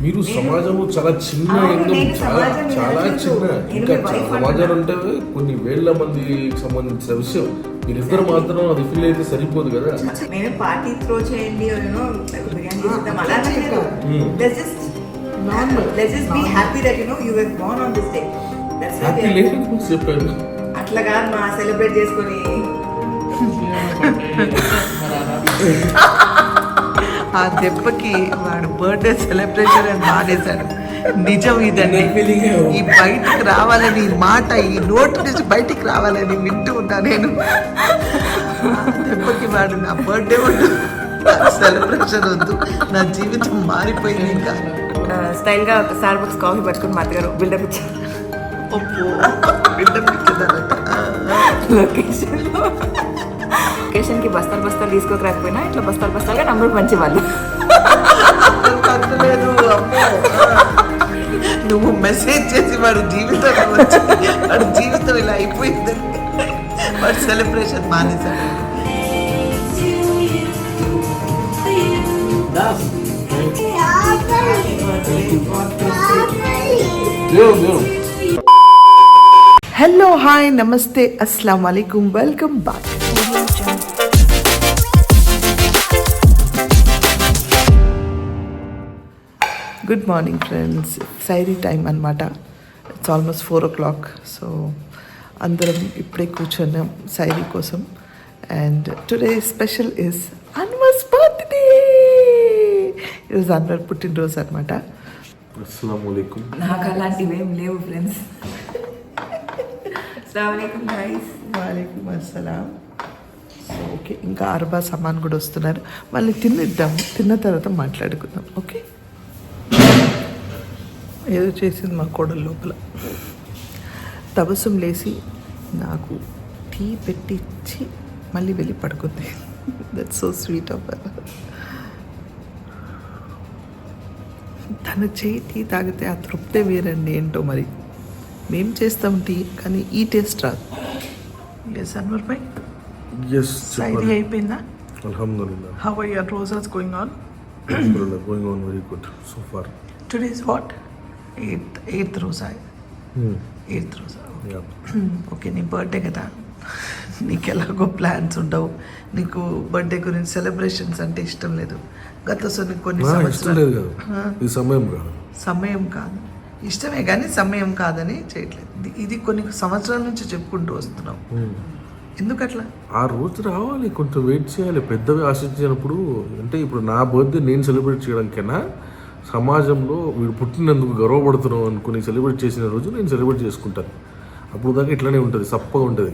మీరు సమాజము చాలా చిన్న చాలా చాలా చిన్న ఇంకా సమాజాలు అంటే కొన్ని వేల మందికి సంబంధించిన విషయం. మీరిద్దరు మాత్రం అది ఫీల్ అయితే సరిపోదు కదా. నేను పార్టీ త్రో చేయండి బిర్యానీ చేద్దాం అలానే let's just be happy that you were born on this day. That's why happy లేదు చెప్పాను. అట్లా కాదు మా సెలబ్రేట్ చేసుకొని ఆ దెబ్బకి వాడు బర్త్డే సెలబ్రేషన్ అని మానేశాడు. నిజం ఇదండి. ఈ బయటికి రావాలని మాట ఈ నోటి నుంచి బయటికి రావాలని వింటూ ఉన్నా నేను. దెబ్బకి వాడు నా బర్త్డే వద్దు, సెలబ్రేషన్ వద్దు, నా జీవితం మారిపోయింది. ఇంకా స్టైల్గా స్టార్ బక్స్ కాఫీ పట్టుకుని మా అత్తగారు బిల్డప్ ఇచ్చారు. బిల్డప్ ఇచ్చేదారట. లొకేషన్కి బస్తాలు తీసుకోకరాకపోయినా ఇట్లా బస్తాలుగా నంబర్ పంచేవాళ్ళు. లేదు అమ్మో, నువ్వు మెసేజ్ చేసి వాడు జీవితం ఇలా అయిపోయిందని వాడు సెలబ్రేషన్ మానేశాడు. హలో, హాయ్, నమస్తే, అస్సలాం వాలేకుం, welcome back. Good morning friends. సైరీ టైం అనమాట. It's almost 4 o'clock. సో అందరం ఇప్పుడే కూర్చున్నాం సైరీ కోసం. And today special is Anwar's birthday. ఈరోజు అన్వర్ పుట్టినరోజు అనమాట. అస్సలాము అలైకుం. నాకు అలాంటివి ఏం లేవు ఫ్రెండ్స్. వాలేకుమ్ అస్సలాం. సో ఓకే, ఇంకా అరబా సామాన్ కూడా వస్తున్నారు. మళ్ళీ తినిద్దాము, తిన్న తర్వాత మాట్లాడుకుందాం. ఓకే, ఏదో చేసింది మా కోడలు లోపల. తబస్సుం లేసి నాకు టీ పెట్టించి మళ్ళీ వెళ్ళి పడుకుంది. That's so sweet of her. తన చేయి టీ తాగితే ఆ తృప్తే వేరండి. ఏంటో మరి మేం చేస్తాం టీ, కానీ ఈ టేస్ట్ రాదు. ఎస్ అన్వర్ భాయ్, సైరీ అయిపోయిందా? అల్హమ్దులిల్లాహ్. హౌ ఆర్ యువర్ రోజాస్ going on? Going on very good so far. Today is what? 8th Roja. 8th Roja. Okay, నీ బర్త్డే కదా, నీకు ఎలాగో ప్లాన్స్ ఉండవు. నీకు బర్త్డే గురించి సెలబ్రేషన్స్ అంటే ఇష్టం లేదు. గత కొన్ని సంవత్సరాలు సమయం కాదు, ఇష్టమే కానీ సమయం కాదని చేయట్లేదు. ఇది కొన్ని సంవత్సరాల నుంచి చెప్పుకుంటూ వస్తున్నాం. ఎందుకట్లా? ఆ రోజు రావాలి, కొంచెం వెయిట్ చేయాలి. పెద్దవి ఆశించినప్పుడు అంటే ఇప్పుడు నా బర్త్డే నేను సెలబ్రేట్ చేయడం కన్నా సమాజంలో వీడు పుట్టినందుకు గర్వపడుతున్నాం అనుకుని సెలబ్రేట్ చేసిన రోజు నేను సెలబ్రేట్ చేసుకుంటాను. అప్పుడు దాకా ఇట్లానే ఉంటుంది, సప్పగా ఉంటుంది.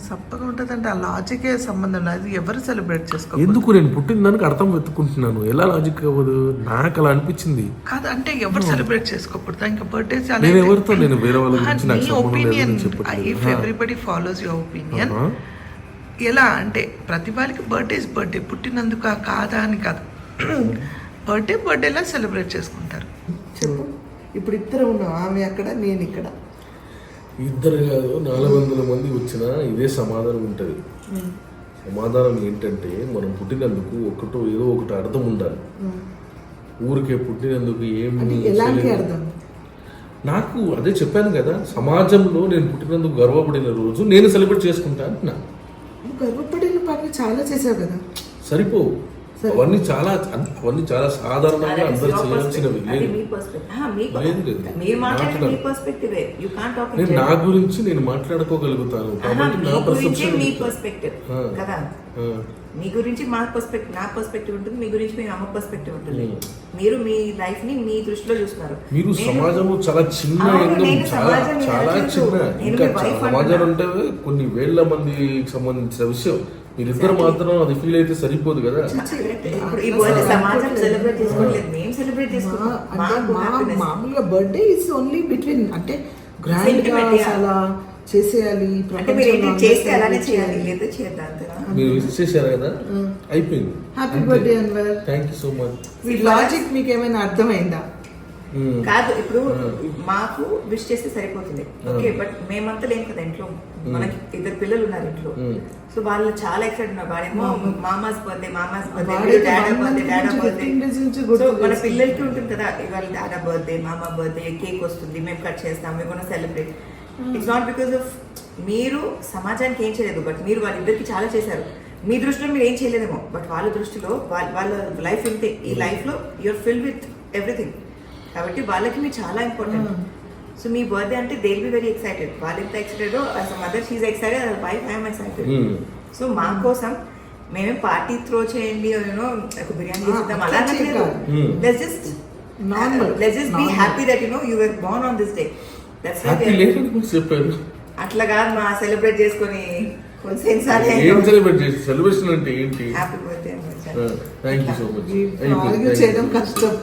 సప్పగా ఉంటుంది అంటే ఆ లాజికే సంబంధం లేదు. ఎవరు సెలబ్రేట్ చేసుకో, ఎందుకు నేను పుట్టిన దానికి అర్థం వెతుక్కుంటున్నాను. ఎలా లాజిక్ అవ్వదు? నాకు అలా అనిపించింది. కాదు అంటే ఎవరు సెలబ్రేట్ చేసుకోకూడదు. ఇంకా బర్త్డే నేను ఎవరితో, నేను వేరే వాళ్ళ గురించి నాకు opinion. If everybody follows your opinion. ఎలా అంటే ప్రతి వాళ్ళకి బర్త్డే పుట్టినందుకు కాదా అని కాదు. బర్త్డేలా సెలబ్రేట్ చేసుకుంటారు. చెప్పు, ఇప్పుడు ఇద్దరు ఉన్నాం, ఆమె అక్కడ, నేను ఇక్కడ. ఇద్దరు కాదు, 400 మంది వచ్చినా ఇదే సమాధానం ఉంటుంది. సమాధానం ఏంటంటే మనం పుట్టినందుకు ఏదో ఒకటి అర్థం ఉండాలి. ఊరికే పుట్టినందుకు ఎలాంటి అర్థం? నాకు అదే చెప్పాను కదా, సమాజంలో నేను పుట్టినందుకు గర్వపడిన రోజు నేను సెలబ్రేట్ చేసుకుంటాను. గర్వపడిన పని చాలా చేసావు కదా, సరిపోవు. అవన్నీ చాలా సాధారణంగా అందరు చేయాల్సినవి. నేను నా గురించి నేను మాట్లాడుకోగలుగుతాను కాబట్టి నా పర్సెప్షన్. మీ గురించి నా పర్స్పెక్టివ్ ఉంటుంది, మీ గురించి మీ అమ్మ పర్స్పెక్టివ్ ఉంటుంది. మీరు మీ లైఫ్ ని మీ దృష్టిలో చూస్తున్నారు. మీరు సమాజము చాలా చిన్న చాలా చిన్న ఇంకా సమాజాలు అంటే కొన్ని వేల మందికి సంబంధించిన విషయం. మీరిద్దరు మాత్రం అది ఫీల్ అయితే సరిపోదు కదా. మామూలుగా బర్త్డే ఇస్ ఓన్లీ బిట్వీన్, అంటే గ్రాండ్ గా అలా చేసేయాలి, మీరు విష్ చేశారు కదా, అయిపోయింది. Happy birthday Anwar. Thank you so much. ఈ లాజిక్ మీకు ఏమైనా అర్థమైందా? కాదు ఇప్పుడు మాకు విష్ చేస్తే సరిపోతుంది ఓకే, బట్ మేమంతా లేం కదా ఇంట్లో, మనకి 2 పిల్లలు ఉన్నారు ఇంట్లో, సో వాళ్ళు చాలా ఎక్సైట్ ఉన్నారు. వాడేమో మామాస్ బర్త్డే డాడా బర్త్డే, సో మన పిల్లలకి ఉంటుంది కదా ఇవాళ డాడా బర్త్డే మామా బర్త్డే, కేక్ వస్తుంది, మేము కట్ చేస్తాం, మేము కూడా celebrate. It's not because of మీరు సమాజానికి ఏం చేయలేదు, బట్ మీరు వాళ్ళిద్దరికి చాలా చేశారు. మీ దృష్టిలో మీరు ఏం చేయలేదేమో, బట్ వాళ్ళ దృష్టిలో వాళ్ళ లైఫ్ ఇంతే, ఈ లైఫ్ లో యూఆర్ ఫిల్డ్ విత్ ఎవ్రీథింగ్, కాబట్టి వాళ్ళకి మీరు చాలా ఇంపార్టెంట్. సో మీ బర్త్డే అంటే they will be very excited. వాళ్ళు ఎంత excited as a mother she's excited, as a wife I'm excited. So మా కోసం మేమే పార్టీ త్రో చేయండి ఒక బిర్యానీ చేద్దాం అలా let's just be happy that you were born on this day. That's చెప్పారు అట్లా కాదు మా సెలబ్రేట్ చేసుకొని ఏం సెలబ్రేట్ చేసి సెలబ్రేషన్ అంటే ఏంటి? Happy birthday thank you so much. చేయడం కష్టం.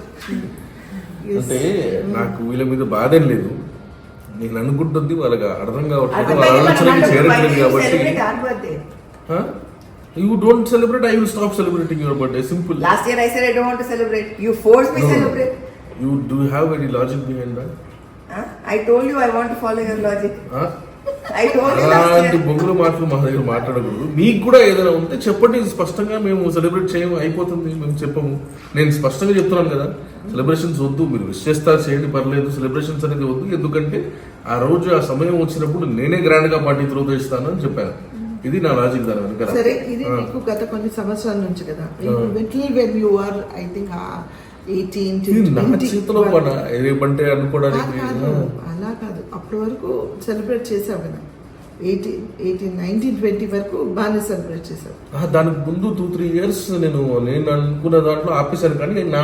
అంటే నాకు వీళ్ళ మీద బాధ ఏం లేదు, నేను అనుకుంటుంది వాళ్ళకి అర్థం కావట్లేదు, వాళ్ళ ఆలోచనకి చేరట్లేదు. కాబట్టి you don't celebrate, I will stop celebrating your birthday. Simple. Last year I said I don't want to celebrate, you force me celebrate. You do you have any logic behind that? I told you I want to follow your logic. I told you అలాంటి బొంగుల మాటలు మా దగ్గర మాట్లాడకూడదు. మీకు కూడా ఏదైనా ఉంటే చెప్పండి స్పష్టంగా, మేము సెలబ్రేట్ చేయము అయిపోతుంది, మేము చెప్పము. నేను స్పష్టంగా చెప్తున్నాను కదా, సెలబ్రేషన్స్ వద్దు, మీరు విష్ చేస్తారు చేయండి పర్లేదు, సెలబ్రేషన్స్ అనేది వద్దు. ఎందుకంటే ఆ రోజు ఆ సమయం వచ్చినప్పుడు నేనే గ్రాండ్ గా పార్టీ త్రో చేస్తాను అని చెప్పాను. ఇది నా లాజిక్ దాని వెనక. సరే, ఇది మీకు గత కొన్ని సంవత్సరాల నుంచి కదా, when you are I think 18 to 20 చేతిలో పడ రేపంటే అనుకోవడానికి అలా కాదు, అప్పటి వరకు సెలబ్రేట్ చేసావు కదా, 18, 19, 20 వరకు బాగానే సెలబ్రేట్ చేసావు. దానికి ముందు 2-3 years నేను అనుకున్న దాంట్లో ఆపేశాను, కానీ నా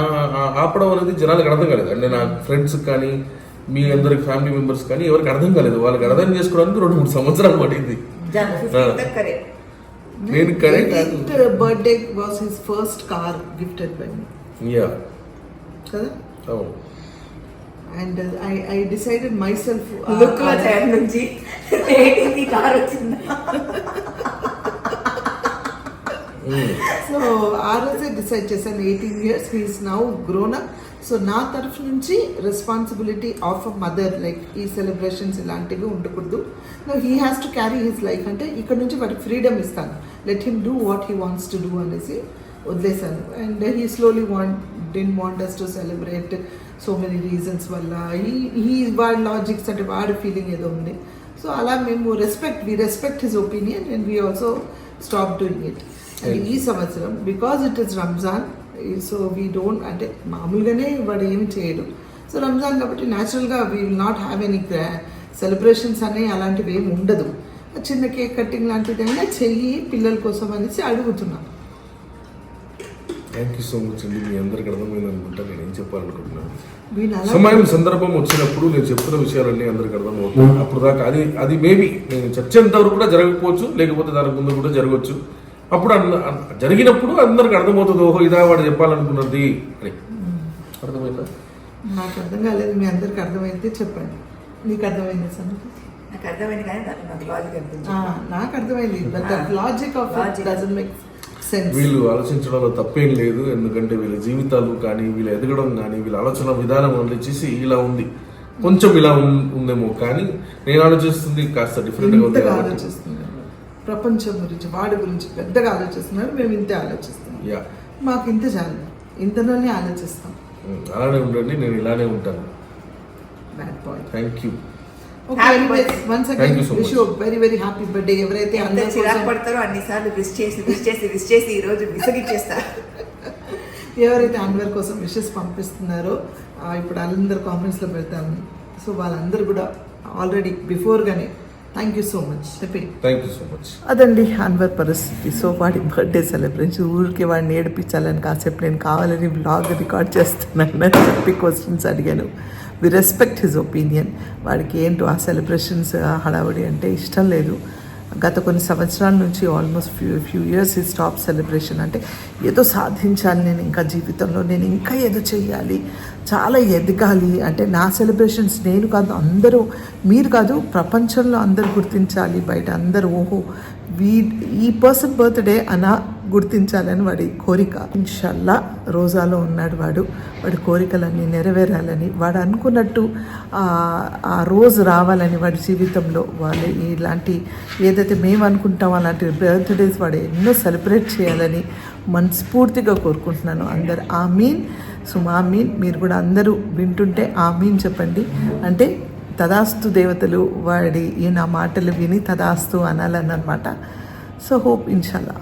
ఆపడం అనేది జనాలకు అర్థం కాలేదు. అంటే నా ఫ్రెండ్స్ కానీ మీ అందరికి ఫ్యామిలీ మెంబర్స్ కానీ ఎవరికి అర్థం కాలేదు. వాళ్ళకి అర్థం చేసుకోవడానికి 2-3 సంవత్సరాలు పడింది. నేను correct birthday was his first car gifted by me. Yeah కదా. అవును. And I decided myself. Look at that నుంచి ఏటి కార్ వచ్చింది. సో ఆ రోజే డిసైడ్ చేశాను, 18 years he is now grown up. So నా తరఫు నుంచి responsibility of a mother, like ఈ సెలబ్రేషన్స్ ఇలాంటివి ఉండకూడదు. No he has to carry his life. అంటే ఇక్కడ నుంచి వాటికి ఫ్రీడమ్ ఇస్తాను, let him do what he wants to do అనేసి వదిలేశాను. And he slowly didn't want us to celebrate so many reasons వల్ల he వాడి లాజిక్స్ అంటే వాడి ఫీలింగ్ ఏదో ఉంది. సో అలా మేము we respect his opinion and we also stopped doing it. And ఈ సంవత్సరం because it is Ramzan, so we don't, అంటే మామూలుగానే వాడు ఏమి చేయడు. సో రంజాన్ కాబట్టి న్యాచురల్గా we will not have any celebrations అనే అలాంటివి ఏమి ఉండదు. చిన్న కేక్ కటింగ్ లాంటిది అయినా చెయ్యి పిల్లల కోసం అనేసి అడుగుతున్నాను. థ్యాంక్ యూ సో మచ్ అండి. మీ అందరికి అర్థమైంది అనుకుంటా. నేను ఏం చెప్పాలనుకుంటున్నాను, వీళ్ళు సమయం సందర్భం వచ్చినప్పుడు నేను చెప్తున్న విషయాలన్నీ అందరికి అర్థమవుతాయి. అప్పుడు దాకా అది మేబీ నేను చర్చేంత వరకు కూడా జరగకపోవచ్చు, లేకపోతే దానికి ముందు కూడా జరగవచ్చు. అప్పుడు జరిగినప్పుడు అందరికి అర్థమవుతుంది, ఓహో ఇదా వాడు చెప్పాలనుకున్నది అని. అర్థమైందా? నాకు అర్థం కాలేదు, మీ అందరికి అర్థమైతే చెప్పండి. నీకు అర్థమైంది సార్? నాకు అర్థమైంది, కానీ నాకు లాజిక్ అర్థమైంది. నాకు అర్థమైంది, but that logic of it doesn't make sense. వీళ్ళు ఆలోచించడంలో తప్పేం లేదు, ఎందుకంటే వీళ్ళ జీవితాలు కానీ వీళ్ళ ఎదగడం కానీ వీళ్ళ ఆలోచన విధానం వచ్చేసి ఇలా ఉంది, కొంచెం ఇలా ఉందేమో, కానీ నేను ఆలోచిస్తుంది కాస్త డిఫరెంట్ గా ఉంది. ఆలోచిస్తున్నాను ప్రపంచం గురించి, వాడి గురించి పెద్దగా ఆలోచిస్తున్నాడు, మేము ఇంతే ఆలోచిస్తున్నాం. మాకు ఇంత చాలు, ఇంతలోనే ఆలోచిస్తాం. అలానే ఉండండి, నేను ఇలానే ఉంటాను. Bad point. Thank you. Once again wish you very very happy birthday. ఎవరైతే అందరూ చిరాకు పడతారో అన్నిసార్లు విష్ చేసి ఈ రోజు విసిగిచ్చేస్తారు. ఎవరైతే అన్వర్ కోసం విషెస్ పంపిస్తున్నారో ఇప్పుడు అందరు కామెంట్స్లో పెడతాను. సో వాళ్ళందరూ కూడా ఆల్రెడీ బిఫోర్గానే థ్యాంక్ యూ సో మచ్ చెప్పి. Thank you so much. అదండి అన్వర్ పరిస్థితి. సో వాడి బర్త్డే సెలబ్రేషన్ ఊరికి వాడిని ఏడిపించాలని కాసేపు నేను కావాలని బ్లాగ్ రికార్డ్ చేస్తున్నాను చెప్పి క్వశ్చన్స్ అడిగాను. We respect his opinion. వాడికి ఏంటో ఆ సెలబ్రేషన్స్ హడావుడి అంటే ఇష్టం లేదు. గత కొన్ని సంవత్సరాల నుంచి ఆల్మోస్ట్ ఫ్యూ ఇయర్స్ ఈ స్టాప్ సెలబ్రేషన్. అంటే ఏదో సాధించాలి నేను ఇంకా జీవితంలో, నేను ఇంకా ఏదో చెయ్యాలి, చాలా ఎదగాలి, అంటే నా సెలబ్రేషన్స్ నేను కాదు అందరూ, మీరు కాదు ప్రపంచంలో అందరూ గుర్తించాలి, బయట అందరూ ఓహో ఈ పర్సన్ బర్త్డే అన్న గుర్తించాలని వాడి కోరిక. ఇన్షల్లా రోజాలో ఉన్నాడు వాడి కోరికలన్నీ నెరవేరాలని, వాడు అనుకున్నట్టు ఆ రోజు రావాలని, వాడి జీవితంలో వాళ్ళు ఇలాంటి ఏదైతే మేము అనుకుంటామో అలాంటి బర్త్డేస్ వాడు ఎన్నో సెలబ్రేట్ చేయాలని మనస్ఫూర్తిగా కోరుకుంటున్నాను. అందరు ఆమీన్ సుమామీన్. మీరు కూడా అందరూ వింటుంటే ఆమీన్ చెప్పండి. అంటే తదాస్తు దేవతలు ఈ నా మాటలు విని తదాస్తు అనాలన్నమాట. సో హోప్ ఇన్షాల్లా.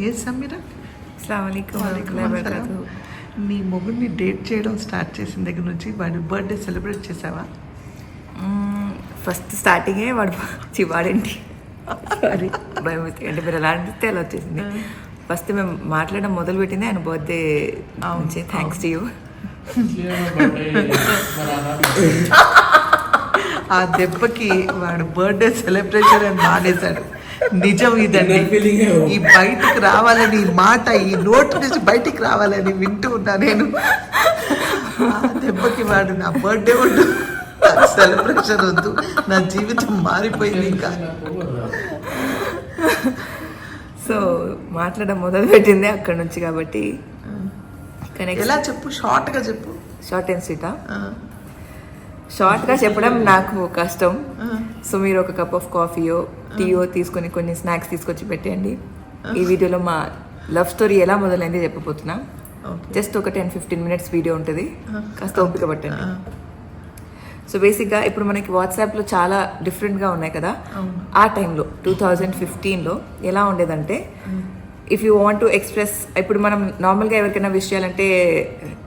ఏ సమీరా, అస్సలాము అలైకుం వరహ్మతుల్లాహి వబరకాతుహు. నీ మొగుడిని డేట్ చేయడం స్టార్ట్ చేసిన దగ్గర నుంచి వాడి బర్త్డే సెలబ్రేట్ చేసావా? ఫస్ట్ స్టార్టింగే వాడేంటి సారీ భయమతి అంటే మీరు ఎలా అనిపిస్తే అలా వచ్చేసింది. ఫస్ట్ మేము మాట్లాడడం మొదలుపెట్టింది ఆయన బర్త్డే నుంచి. Thanks to you. ఆ దెబ్బకి వాడు బర్త్డే సెలబ్రేషన్ అని మానేశాడు. నిజం ఇదండి. ఈ బయటికి రావాలని ఈ మాట ఈ నోటి నుంచి బయటికి రావాలని వింటూ ఉన్నా నేను. ఆ దెబ్బకి వాడు నా బర్త్డే వద్దు, సెలబ్రేషన్ వద్దు, నా జీవితం మారిపోయింది ఇంకా. సో మాట్లాడడం మొదలు పెట్టింది అక్కడ నుంచి కాబట్టి ఎలా చెప్పు, షార్ట్గా చెప్పు. షార్ట్ అండ్ స్వీటా? షార్ట్గా చెప్పడం నాకు కష్టం. సో మీరు ఒక కప్ ఆఫ్ కాఫీయో టీయో తీసుకొని కొన్ని స్నాక్స్ తీసుకొచ్చి పెట్టేయండి. ఈ వీడియోలో మా లవ్ స్టోరీ ఎలా మొదలైంది చెప్పబోతున్నా. జస్ట్ ఒక 10-15 minutes వీడియో ఉంటుంది, కాస్త ఓపిక పట్టండి. సో బేసిక్గా ఇప్పుడు మనకి వాట్సాప్లో చాలా డిఫరెంట్గా ఉన్నాయి కదా. ఆ టైంలో 2015లో ఎలా ఉండేదంటే, if you want to express, ఇప్పుడు మనం నార్మల్గా ఎవరికైనా విష్ చేయాలంటే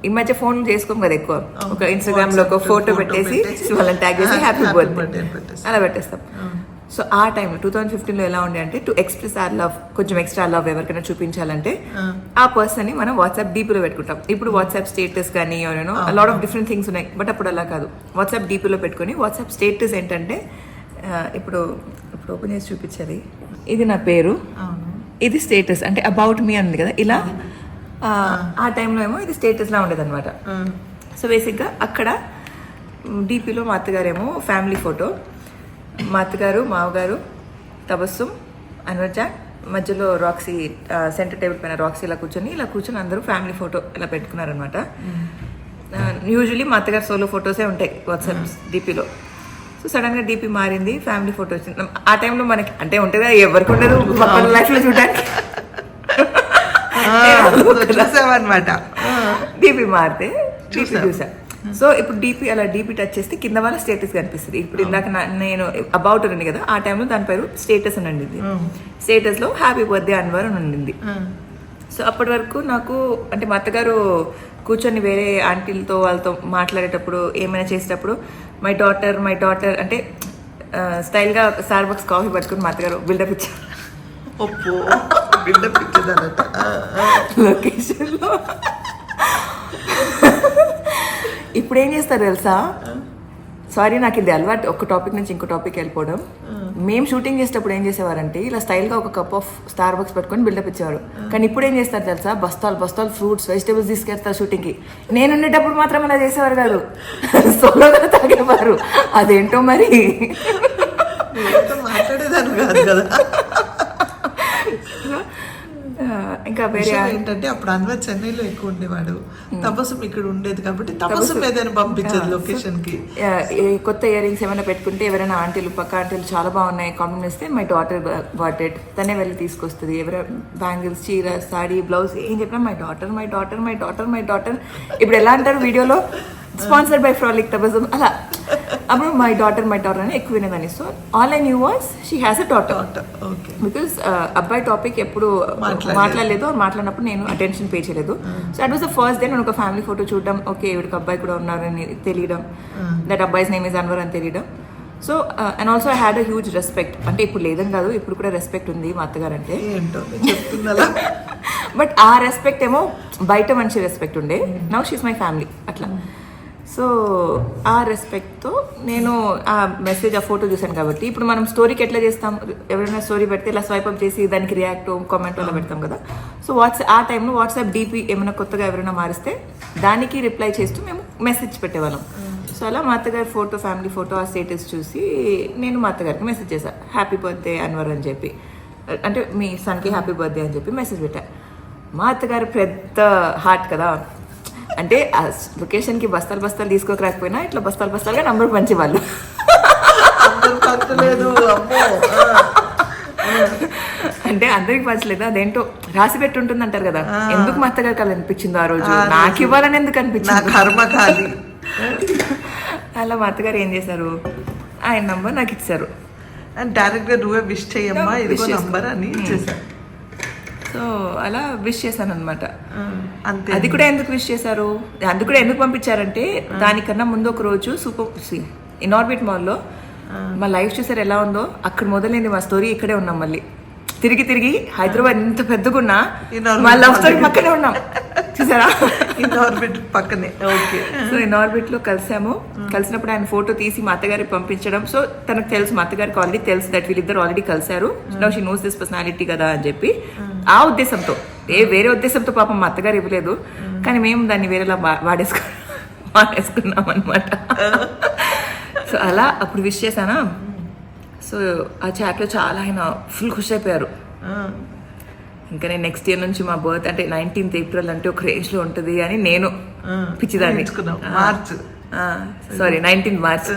ఈ మధ్య ఫోన్ చేసుకోం కదా ఎక్కువ, ఒక ఇన్స్టాగ్రామ్లో ఒక ఫోటో పెట్టేసి వాళ్ళని ట్యాగ్ చేసి హ్యాపీ బర్త్డే అలా పెట్టేస్తాం. సో ఆ టైంలో 2015లో ఎలా ఉండే అంటే, టు ఎక్స్ప్రెస్ ఆర్ లవ్, కొంచెం ఎక్స్ట్రా లవ్ ఎవరికైనా చూపించాలంటే ఆ పర్సన్ని మనం వాట్సాప్ డీపీలో పెట్టుకుంటాం. ఇప్పుడు వాట్సాప్ స్టేటస్ కానీ you know lot of different things ఉన్నాయి. బట్ అప్పుడు అలా కాదు, వాట్సాప్ డీపీలో పెట్టుకొని వాట్సాప్ స్టేటస్ ఏంటంటే, ఇప్పుడు ఓపెన్ చేసి చూపించేది, ఇది నా పేరు, ఇది స్టేటస్ అంటే అబౌట్ మీ అని ఉంది కదా ఇలా. ఆ టైంలో ఏమో ఇది స్టేటస్లా ఉండేది అనమాట. సో బేసిక్గా అక్కడ డీపీలో మా అత్తగారేమో ఫ్యామిలీ ఫోటో, మా అత్తగారు, మావగారు, తబస్సుమ్, అన్వర్జ, మధ్యలో రాక్సీ, సెంటర్ టేబుల్ పైన రాక్సీ ఇలా కూర్చొని అందరూ ఫ్యామిలీ ఫోటో ఇలా పెట్టుకున్నారనమాట. యూజువలీ మా అత్తగారు సోలో ఫొటోసే ఉంటాయి వాట్సాప్ డీపీలో. సో సడన్గా డీపీ మారింది, ఫ్యామిలీ ఫోటో వచ్చింది. ఆ టైంలో మనకి అంటే ఉంటుందా, ఎవరికి ఉండదు లైఫ్లో చూడడానికి. చూసావన్నమాట. డీపీ మారితే డీపీ చూసా. సో ఇప్పుడు డీపీ అలా డీపీ టచ్ చేస్తే కింద వాళ్ళ స్టేటస్ కనిపిస్తుంది. ఇప్పుడు ఇందాక నేను అబౌట్ ఉంది కదా, ఆ టైంలో దాని పేరు స్టేటస్ అని ఉండింది. స్టేటస్లో హ్యాపీ బర్త్డే అన్వర్ అని ఉండింది. సో అప్పటి వరకు నాకు అంటే మా అత్తగారు కూర్చొని వేరే ఆంటీలతో వాళ్ళతో మాట్లాడేటప్పుడు ఏమైనా చేసేటప్పుడు మై డాటర్ అంటే స్టైల్గా స్టార్బక్స్ కాఫీ పట్టుకుని మా అత్తగారు బిల్డప్ ఇచ్చారు. బిల్డప్ ఇచ్చేదానట లొకేషన్లో. ఇప్పుడు ఏం చేస్తారు తెలుసా, సారీ నాకు ఇది అలవాటు, ఒక టాపిక్ నుంచి ఇంకో టాపిక్ వెళ్ళిపోవడం. మేము షూటింగ్ చేసేటప్పుడు ఏం చేసేవారంటే ఇలా స్టైల్గా ఒక కప్ ఆఫ్ స్టార్బక్స్ పట్టుకొని బిల్డప్ ఇచ్చేవాడు. కానీ ఇప్పుడు ఏం చేస్తారు తెలుసా, బస్తాలు ఫ్రూట్స్ వెజిటేబుల్స్ తీసుకెళ్తారు షూటింగ్కి. నేను ఉండేటప్పుడు మాత్రం అలా చేసేవారు కాదు, సోలోగా తాగేవారు. అదేంటో మరి మాట్లాడేదాన్ని కాదు కదా. ఇంకా వేరే ఏంటంటే అప్పుడు అన్వర్ చెన్నైలో ఎక్కువ ఉండేవాడు, తపస్సు ఇక్కడ ఉండేది కాబట్టి తపస్సు ఏదైనా పంపించేది లొకేషన్ కి. కొత్త ఇయర్ రింగ్స్ ఏమైనా పెట్టుకుంటే ఎవరైనా ఆంటీలు పక్క ఆంటీలు చాలా బాగున్నాయి కామెంట్ ఇస్తే మై డాటర్ బాట్ ఇట్, తనే వెళ్ళి తీసుకొస్తుంది. ఎవరైనా బ్యాంగిల్స్, చీర, సాడీ, బ్లౌజ్ ఏం చెప్పినా మై డాటర్. ఇప్పుడు ఎలా అంటారు వీడియోలో, స్పాన్సర్డ్ బై ఫ్రాలిక్ తబస్సుమ్ అలా. అప్పుడు మై డాటర్ అని ఎక్కువ వినేదాన్ని. So all I knew was she has a daughter. Because అబ్బాయి టాపిక్ ఎప్పుడు మాట్లాడలేదు, మాట్లాడినప్పుడు నేను అటెన్షన్ పే చేయలేదు. So that was the first day నేను ఒక ఫ్యామిలీ ఫోటో చూడడం, ఓకే వీడికి అబ్బాయి కూడా ఉన్నారని తెలియడం, దట్ అబ్బాయిస్ నేమ్ ఇస్ అన్వర్ అని తెలియడం. So and also I had a huge respect. అంటే ఇప్పుడు లేదని కాదు, ఇప్పుడు కూడా రెస్పెక్ట్ ఉంది మా అత్తగారు అంటే. బట్ ఆ రెస్పెక్ట్ ఏమో బయట మంచి రెస్పెక్ట్ ఉండే, నౌ షీస్ మై ఫ్యామిలీ అట్లా. సో ఆ రెస్పెక్ట్తో నేను ఆ మెసేజ్, ఆ ఫోటో చూసాను కాబట్టి ఇప్పుడు మనం స్టోరీకి ఎట్లా చేస్తాం, ఎవరైనా స్టోరీ పెడితే ఇలా స్వైప్ అప్ చేసి దానికి రియాక్ట్ కామెంట్ అలా పెడతాం కదా. సో ఆ టైంలో వాట్సాప్ డీపీ ఏమైనా కొత్తగా ఎవరైనా మారిస్తే దానికి రిప్లై చేస్తూ మేము మెసేజ్ పెట్టేవాళ్ళం. సో అలా మా అత్తగారి ఫోటో, ఫ్యామిలీ ఫోటో, ఆ స్టేటస్ చూసి నేను మా అత్తగారికి మెసేజ్ చేశాను హ్యాపీ బర్త్డే అన్వర్ అని చెప్పి. అంటే మీ సన్కి హ్యాపీ బర్త్డే అని చెప్పి మెసేజ్ పెట్టా. మా అత్తగారు పెద్ద హార్ట్ కదా, అంటే ఆ లొకేషన్కి బస్తాలు బస్తాలు తీసుకోకరాకపోయినా ఇట్లా బస్తాలు బస్తాలుగా నంబర్ పంచేవాళ్ళు. అంటే అందరికి పంచలేదు, అదేంటో రాసి పెట్టి ఉంటుంది అంటారు కదా, ఎందుకు మా అత్తగారికి అలా అనిపించిందో ఆ రోజు, నాకు ఇవ్వాలని ఎందుకు అనిపించింది, కర్మకాలి. అలా మా అత్తగారు ఏం చేశారు, ఆయన నంబర్ నాకు ఇచ్చారు. అండ్ డైరెక్ట్గా నువ్వే విష్ చేయమ్మా ఇదిగో నంబర్ అని ఇచ్చేసారు. సో అలా విష్ చేశాను అనమాట. అంతే. అది కూడా ఎందుకు విష్ చేశారు, అది కూడా ఎందుకు పంపించారంటే దానికన్నా ముందు ఒక రోజు ఇనార్బిట్ మాల్లో మా లైఫ్ చూసారు ఎలా ఉందో, అక్కడ మొదలైంది మా స్టోరీ. ఇక్కడే ఉన్నాం మళ్ళీ తిరిగి తిరిగి హైదరాబాద్ ఎంత పెద్దగున్నా మా లవ్ స్టోరీ పక్కనే ఉన్నాం చూసారా, ఇనార్బిట్ పక్కనే. ఓకే. సో ఇనార్బిట్ లో కలిసాము. కలిసినప్పుడు ఆయన ఫోటో తీసి మా అత్తగారికి పంపించడం. సో తనకు తెలుసు, మా అత్తగారికి ఆల్రెడీ తెలుసు దట్ వీళ్ళిద్దరు ఆల్రెడీ కలిసారు, now she knows this personality కదా అని చెప్పి, ఆ ఉద్దేశంతో, వేరే ఉద్దేశంతో పాపం మా అత్తగారు ఇవ్వలేదు, కానీ మేము దాన్ని వేరేలా వాడేసుకున్నాం అనమాట. సో అలా అప్పుడు విష్ చేశానా. సో ఆ చాట్లో చాలా ఆయన ఫుల్ ఖుషి అయిపోయారు. ఇంకా నేను నెక్స్ట్ ఇయర్ నుంచి మా బర్త్ అంటే 19th ఏప్రిల్ అంటే ఒక రేంజ్లో ఉంటుంది అని నేను పిచ్చిదాన్ని. మార్చ్, సారీ 19th మార్చ్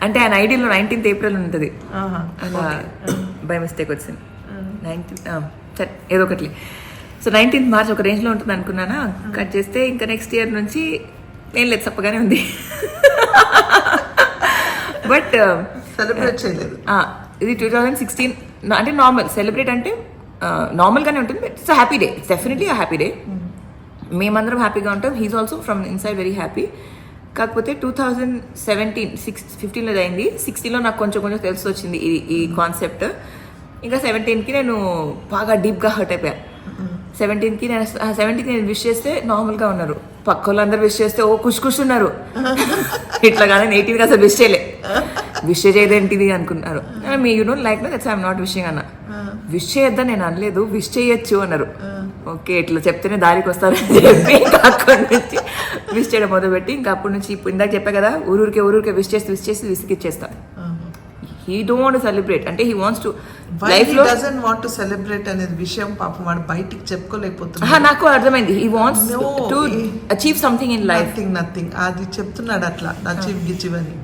అంటే ఆయన ఐడియాలో 19th ఏప్రిల్ ఉంటుంది, అలా బై మిస్టేక్ వచ్చింది 19th, సరే ఏదో ఒకటి. సో 19th మార్చ్ ఒక రేంజ్లో ఉంటుంది అనుకున్నానా. కట్ చేస్తే ఇంకా నెక్స్ట్ ఇయర్ నుంచి ఏం లేదు, తప్పగానే ఉంది. బట్ సెలబ్రేట్ చేయలేదు. ఇది 2016 అంటే నార్మల్ సెలబ్రేట్ అంటే నార్మల్గానే ఉంటుంది. It's happy day, it's definitely a happy day. మేమందరం హ్యాపీగా ఉంటాం, he's also from inside very happy. కాకపోతే 2015లో అయింది, 16లో నాకు కొంచెం కొంచెం తెలిసి వచ్చింది ఈ కాన్సెప్ట్. ఇంకా 17కి నేను బాగా డీప్గా హర్ట్ అయిపోయాను. 17కి నేను విష్ చేస్తే నార్మల్గా ఉన్నారు, పక్క వాళ్ళందరూ విష్ చేస్తే ఓ ఖుష్ ఉన్నారు. ఇట్లా కానీ 18కి అసలు విష్ చేయలే, విష్ చేయదేంటిది అనుకున్నారు. మీ you don't like that's I'm not wishing అన్న. విష్ చేయొద్దని నేను అనలేదు, విష్ చేయొచ్చు అన్నారు. ఓకే ఇట్లా చెప్తేనే దారికి వస్తారని చెప్పి ఇంకా అక్కడి నుంచి విష్ చేయడం మొదలుపెట్టి ఇంకా అప్పటి నుంచి ఇప్పుడు ఇందాక చెప్పా కదా, ఊరూరికే విష్ చేసి విసిగిచ్చేస్తాను. He don't want to celebrate, అంటే he wants to life లో doesn't want to celebrate అనేది విషయం పాపం వాడు బయటికి చెప్పుకోలేకపోతున్నాడు. నాకు అర్థమైంది, he wants to achieve something in life. nothing అది చెప్తున్నాడు అట్లా అచీవ్ గిచీవ్ అని.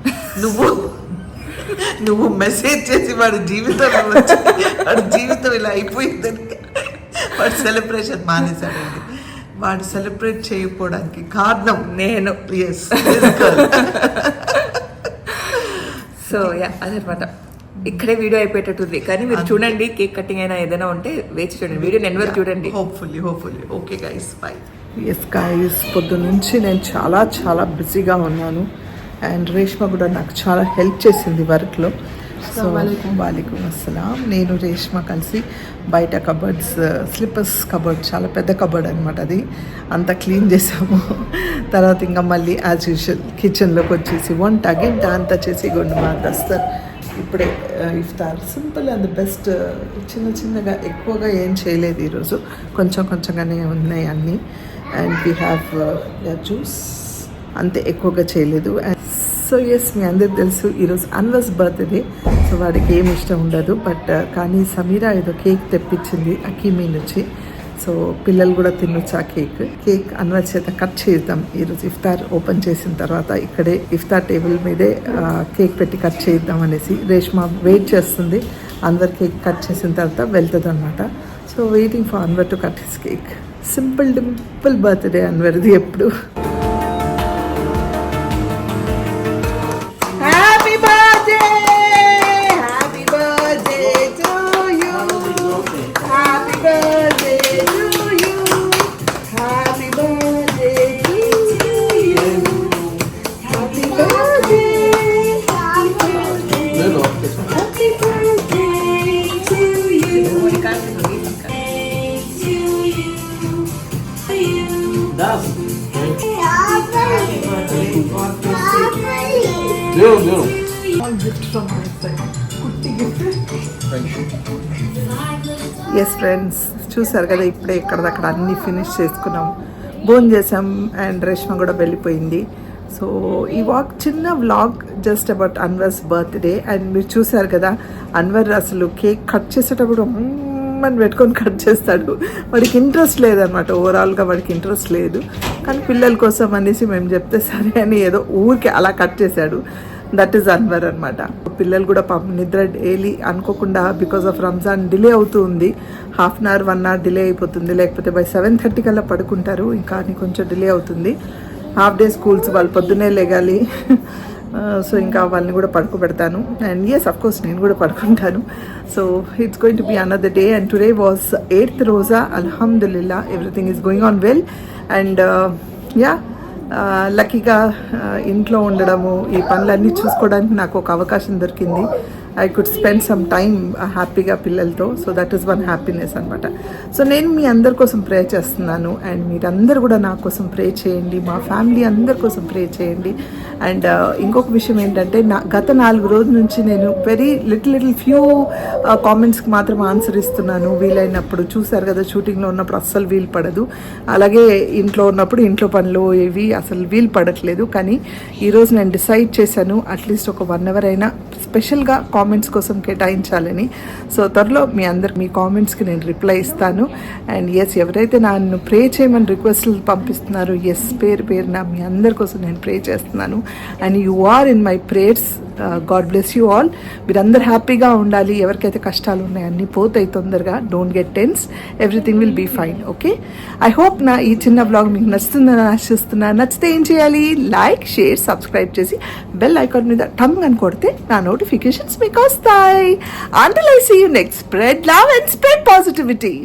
నువ్వు మెసేజ్ చేసి వాడి జీవితం ఇలా అయిపోయిందని వాడు సెలబ్రేషన్ మానేశాడండి. వాడు సెలబ్రేట్ చేయకపోవడానికి కారణం నేను. ఎస్. సో యా అదనమాట, ఇక్కడే వీడియో అయిపోయేటట్టుంది. కానీ మీరు చూడండి, కేక్ కటింగ్ అయినా ఏదైనా ఉంటే వేచి చూడండి, వీడియో నెన్వర్ చూడండి. Hopefully okay guys, bye. Yes guys, పొద్దున్న నుంచి నేను చాలా బిజీగా ఉన్నాను. అండ్ రేష్మ కూడా నాకు చాలా హెల్ప్ చేసింది వర్క్లో. సో వాలేకుం అస్సలాం. నేను రేష్మ కలిసి బయట కబర్డ్స్, స్లిప్పర్స్ కబర్డ్, చాలా పెద్ద కబర్డ్ అనమాట అది, అంతా క్లీన్ చేసాము. తర్వాత ఇంకా మళ్ళీ యాజ్ యూజువల్ కిచెన్లోకి వచ్చేసి వంట గింట అంతా చేసి గుండు మాట్లాస్తారు. ఇప్పుడే ఇఫ్తార్ సింపుల్ అండ్ బెస్ట్, చిన్నగా ఎక్కువగా ఏం చేయలేదు ఈరోజు, కొంచెంగానే ఉన్నాయి అన్నీ. అండ్ వీ హ్యావ్ జ్యూస్, అంతే, ఎక్కువగా చేయలేదు. సో ఎస్, మీ అందరికి తెలుసు ఈరోజు అన్వర్స్ బర్త్డే. సో వాడికి ఏమి ఇష్టం ఉండదు, బట్ కానీ సమీరా ఏదో కేక్ తెప్పించింది అకీమీ నుంచి. సో పిల్లలు కూడా తినొచ్చు ఆ కేక్ అన్వర్ చేత కట్ చేద్దాం ఈరోజు ఇఫ్తార్ ఓపెన్ చేసిన తర్వాత. ఇక్కడే ఇఫ్తార్ టేబుల్ మీదే కేక్ పెట్టి కట్ చేద్దాం అనేసి రేష్మ వెయిట్ చేస్తుంది. అన్వర్ కేక్ కట్ చేసిన తర్వాత వెళ్తుంది అనమాట. So waiting for Anwar to cut his cake. Simple birthday unworthy ఎప్పుడు. ఎస్ ఫ్రెండ్స్, చూసారు కదా ఇప్పుడే ఇక్కడదక్కడ అన్నీ ఫినిష్ చేసుకున్నాం, భోజనం చేసాం. అండ్ రేష్మ కూడా వెళ్ళిపోయింది. సో ఈ చిన్న vlog just about Anwar's birthday. And మీరు చూసారు కదా, అన్వర్ అసలు కేక్ కట్ చేసేటప్పుడు అని పెట్టుకొని కట్ చేస్తాడు. వాడికి ఇంట్రెస్ట్ లేదనమాట, ఓవరాల్గా వాడికి ఇంట్రెస్ట్ లేదు. కానీ పిల్లల కోసం అనేసి మేము చెప్తే సరే అని ఏదో ఊరికి అలా కట్ చేశాడు. దట్ ఈస్ అన్వర్ అనమాట. పిల్లలు కూడా పాపం నిద్ర డైలీ అనుకోకుండా బికాస్ ఆఫ్ రంజాన్ డిలే అవుతూ ఉంది. 1/2 hour 1 hour డిలే అయిపోతుంది. లేకపోతే బై 7:30 కల్లా పడుకుంటారు. ఇంకా కొంచెం డిలే అవుతుంది. హాఫ్ డే స్కూల్స్, వాళ్ళు పొద్దున్నే లేగాలి. సో ఇంకా వాళ్ళని కూడా పడుకోబెడతాను. అండ్ ఎస్ అఫ్ కోర్స్ నేను కూడా పడుకుంటాను. So it's going to be another day. And today was 8th roza. అల్హమ్దులిల్లా everything is going on well. And yeah లక్కీగా ఇంట్లో ఉండడము, ఈ పనులన్నీ చూసుకోవడానికి నాకు ఒక అవకాశం దొరికింది. I could spend some time హ్యాపీగా పిల్లలతో. So that is one happiness అనమాట. సో నేను మీ అందరి కోసం ప్రే చేస్తున్నాను. అండ్ మీరందరూ కూడా నా కోసం ప్రే చేయండి, మా ఫ్యామిలీ అందరి కోసం ప్రే చేయండి. అండ్ ఇంకొక విషయం ఏంటంటే, గత 4 రోజుల నుంచి నేను వెరీ లిటిల్ ఫ్యూ కామెంట్స్కి మాత్రం ఆన్సర్ ఇస్తున్నాను వీలైనప్పుడు. చూసారు కదా, షూటింగ్లో ఉన్నప్పుడు అస్సలు వీలు పడదు. అలాగే ఇంట్లో ఉన్నప్పుడు ఇంట్లో పనులు ఇవి అసలు వీలు పడట్లేదు. కానీ ఈరోజు నేను డిసైడ్ చేశాను అట్లీస్ట్ ఒక 1 hour అయినా స్పెషల్గా కామెంట్స్ కోసం కేటాయించాలని. సో త్వరలో మీ కామెంట్స్కి నేను రిప్లై ఇస్తాను. అండ్ ఎస్, ఎవరైతే నన్ను ప్రే చేయమని రిక్వెస్ట్లు పంపిస్తున్నారో, ఎస్ పేరున మీ అందరి కోసం నేను ప్రే చేస్తున్నాను. And you are in my prayers. God bless you all. మీరందరూ హ్యాపీగా ఉండాలి. ఎవరికైతే కష్టాలు ఉన్నాయో అన్నీ పోతాయి తొందరగా. Don't get tense, everything will be fine. Okay, I hope నా ఈ చిన్న బ్లాగ్ మీకు నచ్చుతుందని ఆశిస్తున్నాను. నచ్చితే ఏం చేయాలి? లైక్, షేర్, సబ్స్క్రైబ్ చేసి బెల్ ఐకాన్ మీద టంగ్ అని కొడితే నా నోటిఫికేషన్స్ మీకు వస్తాయి. Until I see you next, spread love and spread positivity.